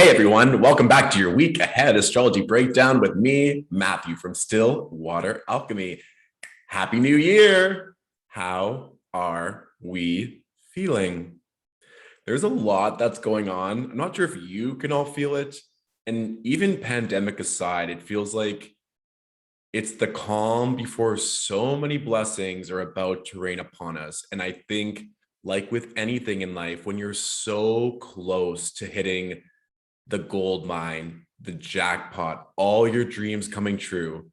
Hey everyone, welcome back to your week ahead astrology breakdown with me, Matthew from Still Water Alchemy. Happy New Year! How are we feeling? There's a lot that's going on. I'm not sure if you can all feel it. And even pandemic aside, it feels like it's the calm before so many blessings are about to rain upon us. And I think, like with anything in life, when you're so close to hitting the gold mine, the jackpot, all your dreams coming true,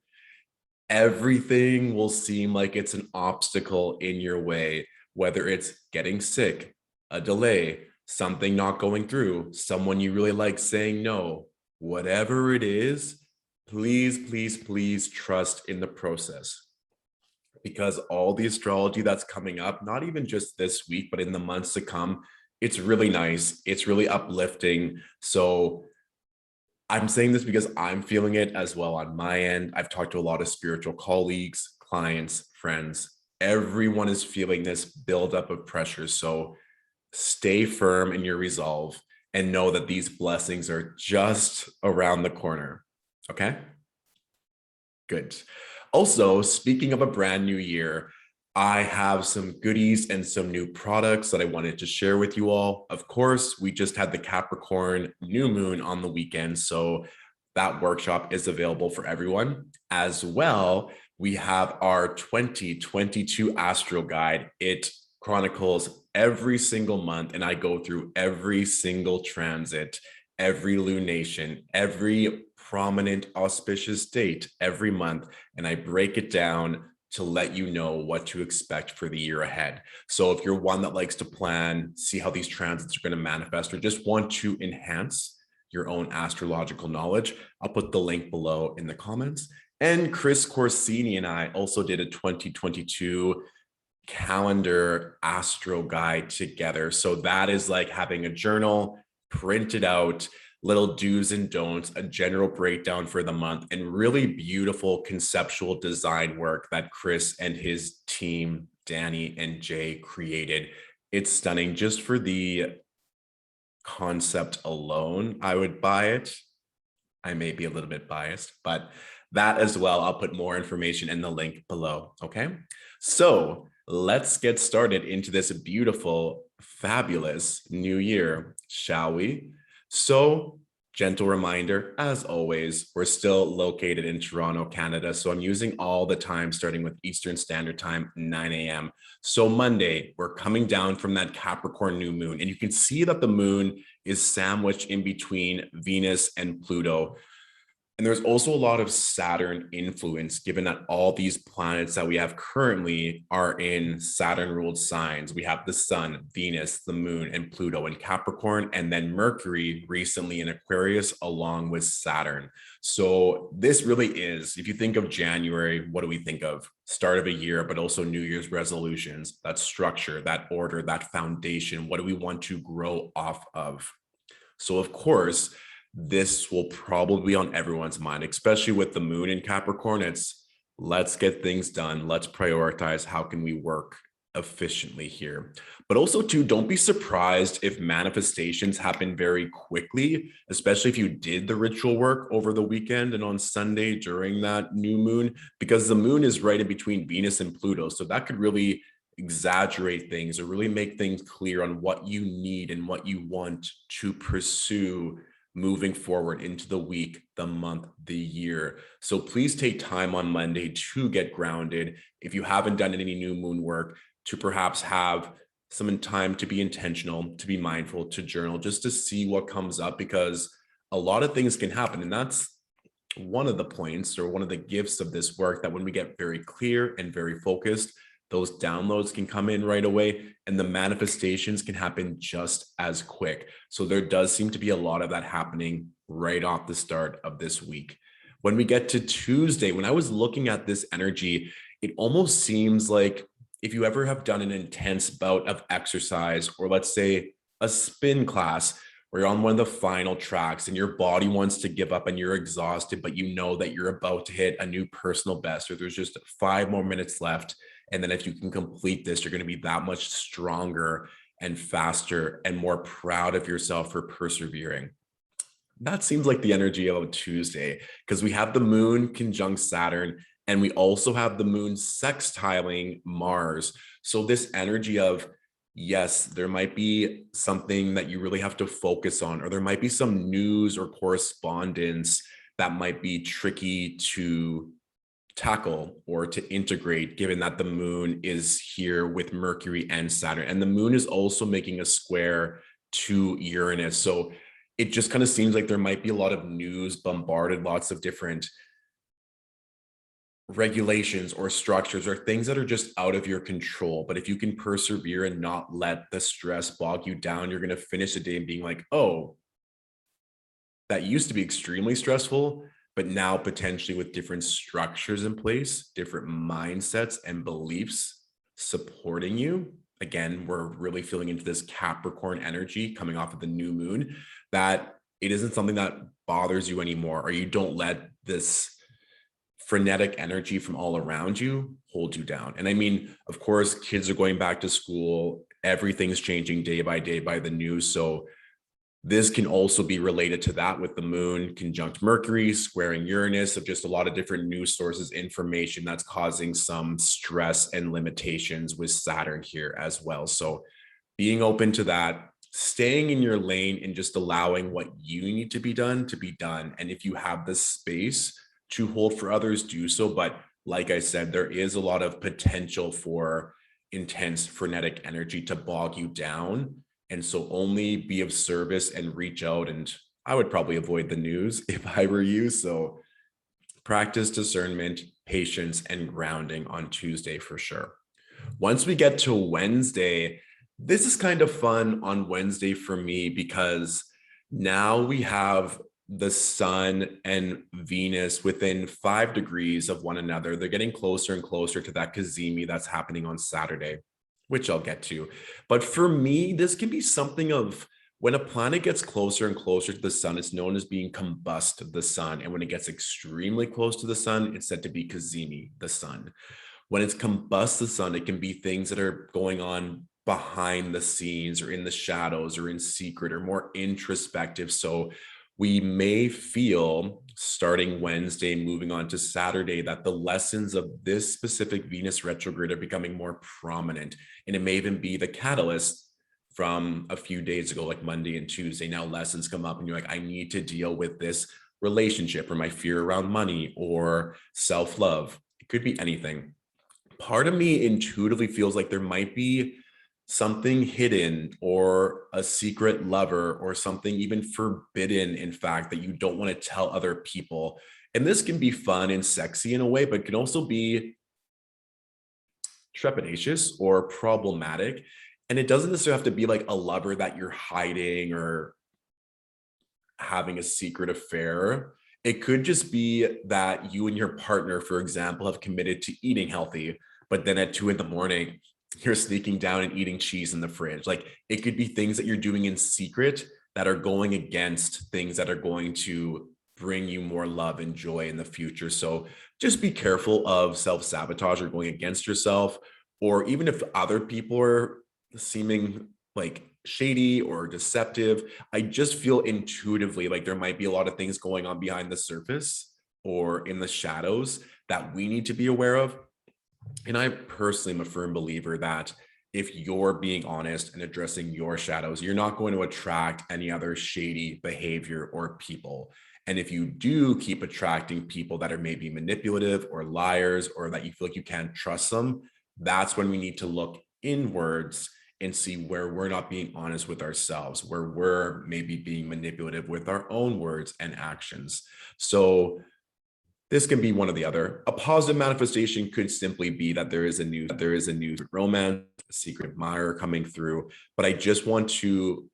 everything will seem like it's an obstacle in your way, whether it's getting sick, a delay, something not going through, someone you really like saying no, whatever it is, please, please, please trust in the process. Because all the astrology that's coming up, not even just this week, but in the months to come, it's really nice. It's really uplifting. So I'm saying this because I'm feeling it as well on my end. I've talked to a lot of spiritual colleagues, clients, friends. Everyone is feeling this buildup of pressure. So stay firm in your resolve and know that these blessings are just around the corner. Okay? Good. Also, speaking of a brand new year, I have some goodies and some new products that I wanted to share with you all. Of course, we just had the Capricorn New Moon on the weekend, so that workshop is available for everyone. As well, we have our 2022 Astro Guide. It chronicles every single month, and I go through every single transit, every lunation, every prominent auspicious date every month, and I break it down to let you know what to expect for the year ahead. So if you're one that likes to plan, see how these transits are going to manifest, or just want to enhance your own astrological knowledge, I'll put the link below in the comments. And Chris Corsini and I also did a 2022 calendar astro guide together. So that is like having a journal printed out, little do's and don'ts, a general breakdown for the month, and really beautiful conceptual design work that Chris and his team, Danny and Jay, created. It's stunning. Just for the concept alone, I would buy it. I may be a little bit biased, but that as well, I'll put more information in the link below. Okay. So let's get started into this beautiful, fabulous new year, shall we? So, gentle reminder, as always, we're still located in Toronto, Canada. So I'm using all the time starting with Eastern Standard Time, 9 a.m. So Monday, we're coming down from that Capricorn new moon. And you can see that the moon is sandwiched in between Venus and Pluto. And there's also a lot of Saturn influence, given that all these planets that we have currently are in Saturn-ruled signs. We have the Sun, Venus, the Moon, and Pluto in Capricorn, and then Mercury recently in Aquarius, along with Saturn. So this really is, if you think of January, what do we think of? Start of a year, but also New Year's resolutions, that structure, that order, that foundation. What do we want to grow off of? So of course, this will probably be on everyone's mind, especially with the moon in Capricorn. It's let's get things done. Let's prioritize. How can we work efficiently here? But also too, don't be surprised if manifestations happen very quickly, especially if you did the ritual work over the weekend and on Sunday during that new moon, because the moon is right in between Venus and Pluto. So that could really exaggerate things or really make things clear on what you need and what you want to pursue moving forward into the week, the month, the year. So please take time on Monday to get grounded. If you haven't done any new moon work, to perhaps have some time to be intentional, to be mindful, to journal, just to see what comes up, because a lot of things can happen. And that's one of the points or one of the gifts of this work, that when we get very clear and very focused, those downloads can come in right away and the manifestations can happen just as quick. So there does seem to be a lot of that happening right off the start of this week. When we get to Tuesday, when I was looking at this energy, it almost seems like if you ever have done an intense bout of exercise, or let's say a spin class, where you're on one of the final tracks and your body wants to give up and you're exhausted, but you know that you're about to hit a new personal best, or there's just 5 more minutes left. And then if you can complete this, you're going to be that much stronger and faster and more proud of yourself for persevering. That seems like the energy of a Tuesday because we have the moon conjunct Saturn and we also have the moon sextiling Mars. So this energy of, yes, there might be something that you really have to focus on, or there might be some news or correspondence that might be tricky to tackle or to integrate, given that the moon is here with Mercury and Saturn. And the moon is also making a square to Uranus. So it just kind of seems like there might be a lot of news bombarded, lots of different regulations or structures or things that are just out of your control. But if you can persevere and not let the stress bog you down, you're going to finish the day and being like, oh, that used to be extremely stressful, but now potentially with different structures in place, different mindsets and beliefs supporting you. Again, we're really feeling into this Capricorn energy coming off of the new moon, that it isn't something that bothers you anymore, or you don't let this frenetic energy from all around you hold you down. And I mean, of course, kids are going back to school. Everything's changing day by day by the news. So this can also be related to that, with the moon conjunct Mercury, squaring Uranus, of just a lot of different news sources, information that's causing some stress and limitations with Saturn here as well. So being open to that, staying in your lane and just allowing what you need to be done. And if you have the space to hold for others, do so. But like I said, there is a lot of potential for intense frenetic energy to bog you down. And so only be of service and reach out. And I would probably avoid the news if I were you. So practice discernment, patience, and grounding on Tuesday for sure. Once we get to Wednesday, this is kind of fun on Wednesday for me, because now we have the sun and Venus within 5 degrees of one another. They're getting closer and closer to that cazimi that's happening on Saturday, which I'll get to. But for me, this can be something of, when a planet gets closer and closer to the sun, it's known as being combust the sun. And when it gets extremely close to the sun, it's said to be cazimi the sun. When it's combust the sun, it can be things that are going on behind the scenes or in the shadows or in secret or more introspective. So we may feel, starting Wednesday, moving on to Saturday, that the lessons of this specific Venus retrograde are becoming more prominent. And it may even be the catalyst from a few days ago, like Monday and Tuesday. Now lessons come up and you're like, I need to deal with this relationship or my fear around money or self-love. It could be anything. Part of me intuitively feels like there might be something hidden or a secret lover or something even forbidden, in fact, that you don't want to tell other people. And this can be fun and sexy in a way, but can also be trepidatious or problematic. And it doesn't necessarily have to be like a lover that you're hiding or having a secret affair. It could just be that you and your partner, for example, have committed to eating healthy, but then at 2 a.m, you're sneaking down and eating cheese in the fridge. Like, it could be things that you're doing in secret that are going against things that are going to bring you more love and joy in the future. So just be careful of self-sabotage or going against yourself, or even if other people are seeming like shady or deceptive. I just feel intuitively like there might be a lot of things going on behind the surface or in the shadows that we need to be aware of. And I personally am a firm believer that if you're being honest and addressing your shadows, you're not going to attract any other shady behavior or people. And if you do keep attracting people that are maybe manipulative or liars, or that you feel like you can't trust them, that's when we need to look inwards and see where we're not being honest with ourselves, where we're maybe being manipulative with our own words and actions. So this can be one or the other. A positive manifestation could simply be that there is a new romance, a secret admirer coming through. But I just want to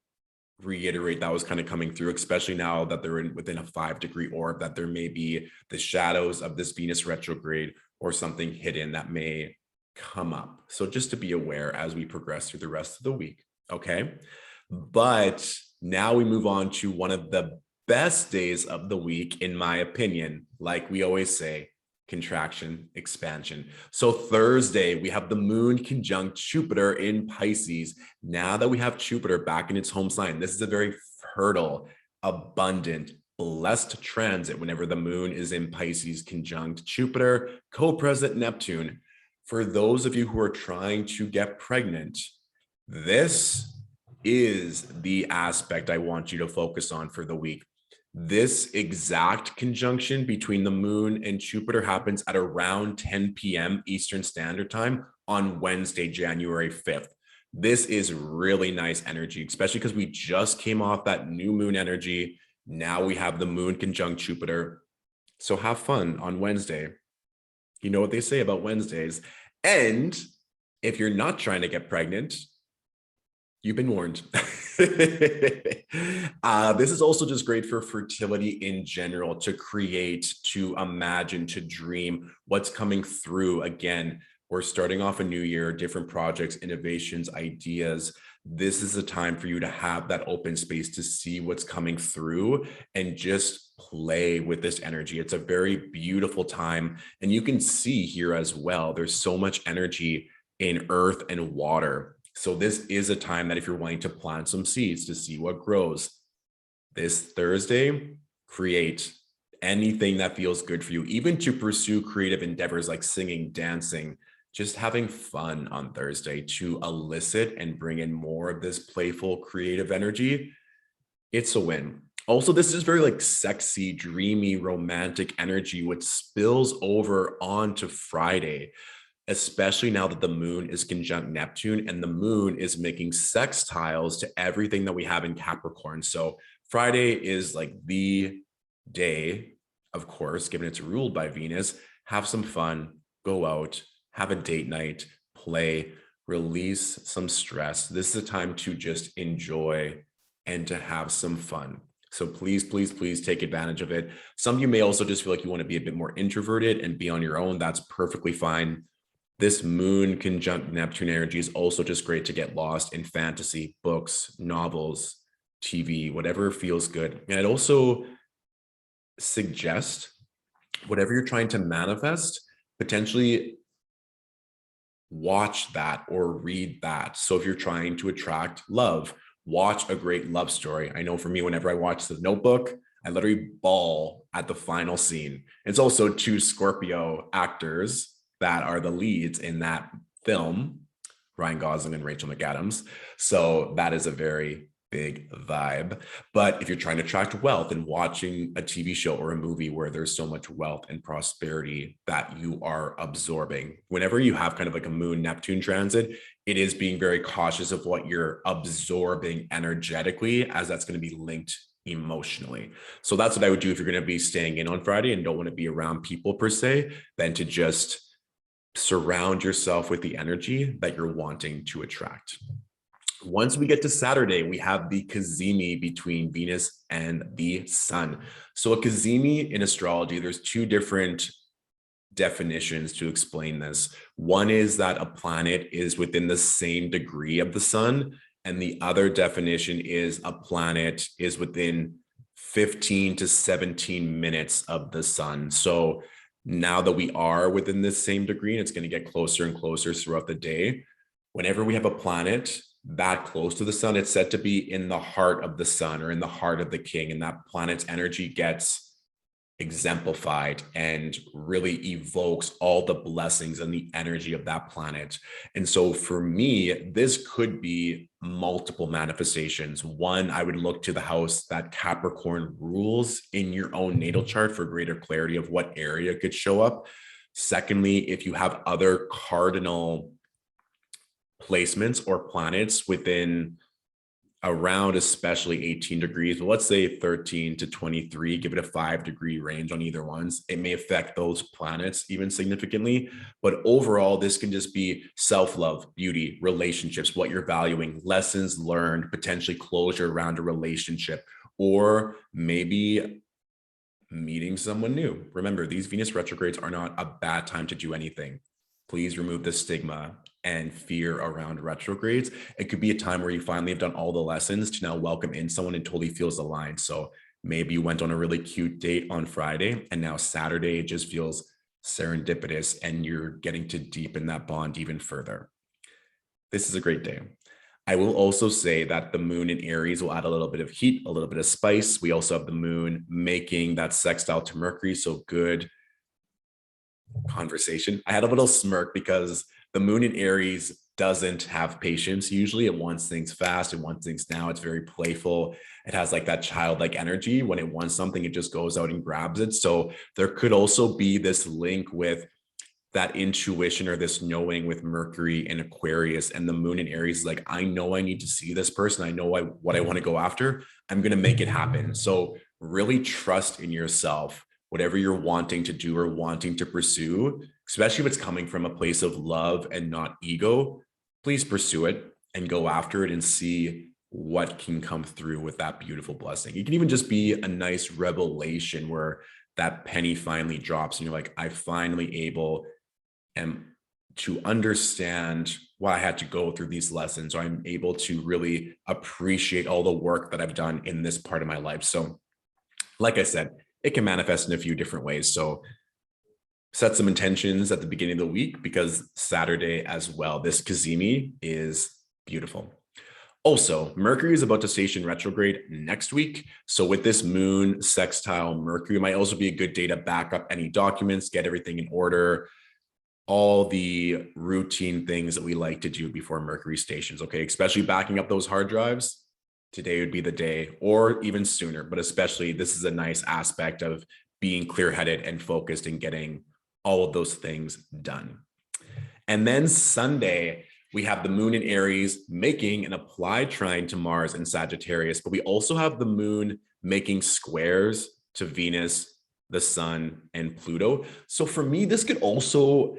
reiterate that was kind of coming through, especially now that they're within a 5-degree orb, that there may be the shadows of this Venus retrograde or something hidden that may come up. So just to be aware as we progress through the rest of the week. Okay. But now we move on to one of the best days of the week, in my opinion. Like we always say, contraction, expansion. So Thursday, we have the moon conjunct Jupiter in Pisces. Now that we have Jupiter back in its home sign, this is a very fertile, abundant, blessed transit whenever the moon is in Pisces conjunct Jupiter, co-present Neptune. For those of you who are trying to get pregnant, this is the aspect I want you to focus on for the week. This exact conjunction between the moon and Jupiter happens at around 10 p.m. Eastern Standard Time on Wednesday, January 5th. This is really nice energy, especially because we just came off that new moon energy. Now we have the moon conjunct Jupiter. So have fun on Wednesday. You know what they say about Wednesdays. And if you're not trying to get pregnant, you've been warned. This is also just great for fertility in general, to create, to imagine, to dream what's coming through. Again, we're starting off a new year, different projects, innovations, ideas. This is a time for you to have that open space to see what's coming through and just play with this energy. It's a very beautiful time. And you can see here as well, there's so much energy in earth and water. So this is a time that if you're wanting to plant some seeds to see what grows, this Thursday, create anything that feels good for you, even to pursue creative endeavors like singing, dancing, just having fun on Thursday to elicit and bring in more of this playful, creative energy. It's a win. Also, this is very like sexy, dreamy, romantic energy, which spills over onto Friday, especially now that the moon is conjunct Neptune and the moon is making sextiles to everything that we have in Capricorn. So Friday is like the day, of course, given it's ruled by Venus. Have some fun, go out, have a date night, play, release some stress. This is a time to just enjoy and to have some fun. So please, please, please take advantage of it. Some of you may also just feel like you want to be a bit more introverted and be on your own. That's perfectly fine. This moon conjunct Neptune energy is also just great to get lost in fantasy, books, novels, TV, whatever feels good. And I'd also suggest whatever you're trying to manifest, potentially watch that or read that. So if you're trying to attract love, watch a great love story. I know for me, whenever I watch The Notebook, I literally bawl at the final scene. It's also two Scorpio actors that are the leads in that film, Ryan Gosling and Rachel McAdams. So that is a very big vibe. But if you're trying to attract wealth and watching a TV show or a movie where there's so much wealth and prosperity that you are absorbing, whenever you have kind of like a moon Neptune transit, it is being very cautious of what you're absorbing energetically, as that's going to be linked emotionally. So that's what I would do if you're going to be staying in on Friday and don't want to be around people per se, then to just surround yourself with the energy that you're wanting to attract. Once we get to Saturday, we have the cazimi between Venus and the sun. So a cazimi in astrology, there's two different definitions to explain this. One is that a planet is within the same degree of the sun, and the other definition is a planet is within 15 to 17 minutes of the sun. So now that we are within this same degree, and it's going to get closer and closer throughout the day, whenever we have a planet that close to the sun, it's said to be in the heart of the sun or in the heart of the king, and that planet's energy gets exemplified and really evokes all the blessings and the energy of that planet. And so for me, this could be multiple manifestations. One, I would look to the house that Capricorn rules in your own natal chart for greater clarity of what area could show up. Secondly, if you have other cardinal placements or planets within around especially 18 degrees, but let's say 13 to 23, give it a 5-degree range on either ones. It may affect those planets even significantly, but overall, this can just be self-love, beauty, relationships, what you're valuing, lessons learned, potentially closure around a relationship, or maybe meeting someone new. Remember, these Venus retrogrades are not a bad time to do anything. Please remove the stigma and fear around retrogrades. It could be a time where you finally have done all the lessons to now welcome in someone and totally feels aligned. So maybe you went on a really cute date on Friday and now Saturday it just feels serendipitous and you're getting to deepen that bond even further. This is a great day. I will also say that the moon in Aries will add a little bit of heat, a little bit of spice. We also have the moon making that sextile to Mercury. So good conversation. I had a little smirk because the moon in Aries doesn't have patience. Usually it wants things fast. It wants things now. It's very playful. It has like that childlike energy. When it wants something, it just goes out and grabs it. So there could also be this link with that intuition or this knowing with Mercury and Aquarius, and the moon in Aries is like, I know I need to see this person. I know what I want to go after. I'm going to make it happen. So really trust in yourself, whatever you're wanting to do or wanting to pursue, especially if it's coming from a place of love and not ego. Please pursue it and go after it and see what can come through with that beautiful blessing. It can even just be a nice revelation where that penny finally drops and you're like, I finally am to understand why I had to go through these lessons, or I'm able to really appreciate all the work that I've done in this part of my life. So like I said, it can manifest in a few different ways. So set some intentions at the beginning of the week, because Saturday as well, this Kazemi is beautiful. Also, Mercury is about to station retrograde next week. So with this moon sextile Mercury, might also be a good day to back up any documents, get everything in order, all the routine things that we like to do before Mercury stations, okay? Especially backing up those hard drives. Today would be the day, or even sooner, but especially this is a nice aspect of being clear-headed and focused and getting all of those things done. And then Sunday, we have the moon in Aries making an applied trine to Mars in Sagittarius, but we also have the moon making squares to Venus, the sun, and Pluto. So for me, this could also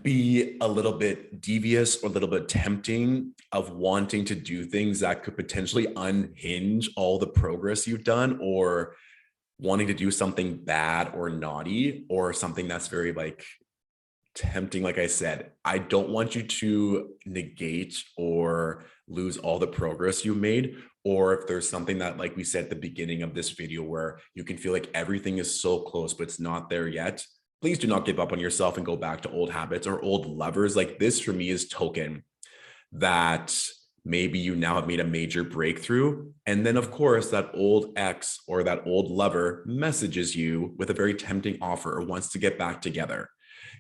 be a little bit devious or a little bit tempting of wanting to do things that could potentially unhinge all the progress you've done, or wanting to do something bad or naughty or something that's very like tempting. Like I said, I don't want you to negate or lose all the progress you made. Or if there's something that, like we said at the beginning of this video, where you can feel like everything is so close, but it's not there yet, please do not give up on yourself and go back to old habits or old levers. Like this for me is token that maybe you now have made a major breakthrough. And then of course that old ex or that old lover messages you with a very tempting offer or wants to get back together.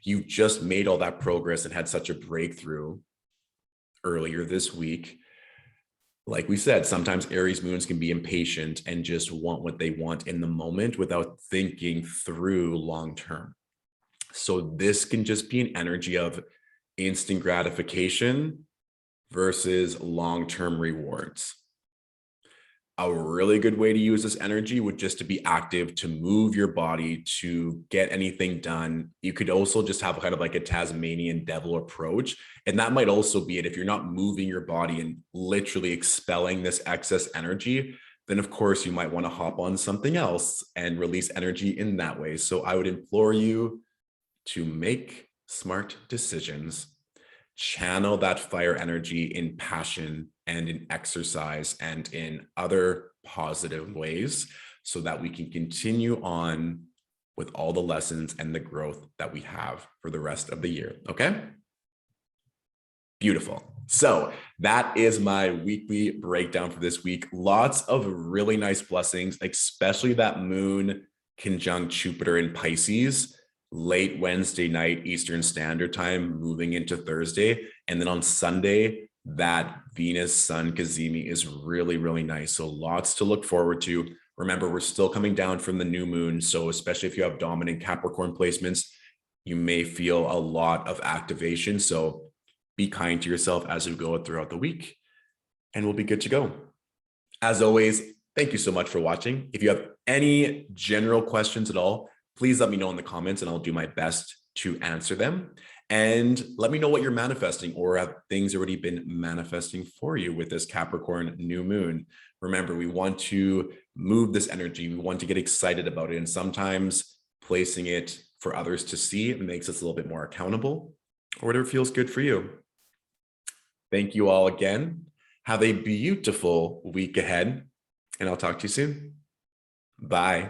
You just made all that progress and had such a breakthrough earlier this week. Like we said, sometimes Aries moons can be impatient and just want what they want in the moment without thinking through long term. So this can just be an energy of instant gratification versus long-term rewards. A really good way to use this energy would just to be active, to move your body, to get anything done. You could also just have kind of like a Tasmanian devil approach. And that might also be it. If you're not moving your body and literally expelling this excess energy, then of course you might want to hop on something else and release energy in that way. So I would implore you to make smart decisions, channel that fire energy in passion and in exercise and in other positive ways, so that we can continue on with all the lessons and the growth that we have for the rest of the year. Okay? Beautiful. So that is my weekly breakdown for this week. Lots of really nice blessings, especially that moon conjunct Jupiter in Pisces late Wednesday night Eastern Standard Time, moving into Thursday. And then on Sunday, that Venus Sun Kazemi is really, really nice. So lots to look forward to. Remember, we're still coming down from the new moon. So especially if you have dominant Capricorn placements, you may feel a lot of activation. So be kind to yourself as you go throughout the week, and we'll be good to go. As always, thank you so much for watching. If you have any general questions at all, please let me know in the comments and I'll do my best to answer them. And let me know what you're manifesting, or have things already been manifesting for you with this Capricorn new moon. Remember, we want to move this energy. We want to get excited about it. And sometimes placing it for others to see makes us a little bit more accountable, or whatever feels good for you. Thank you all again. Have a beautiful week ahead, and I'll talk to you soon. Bye.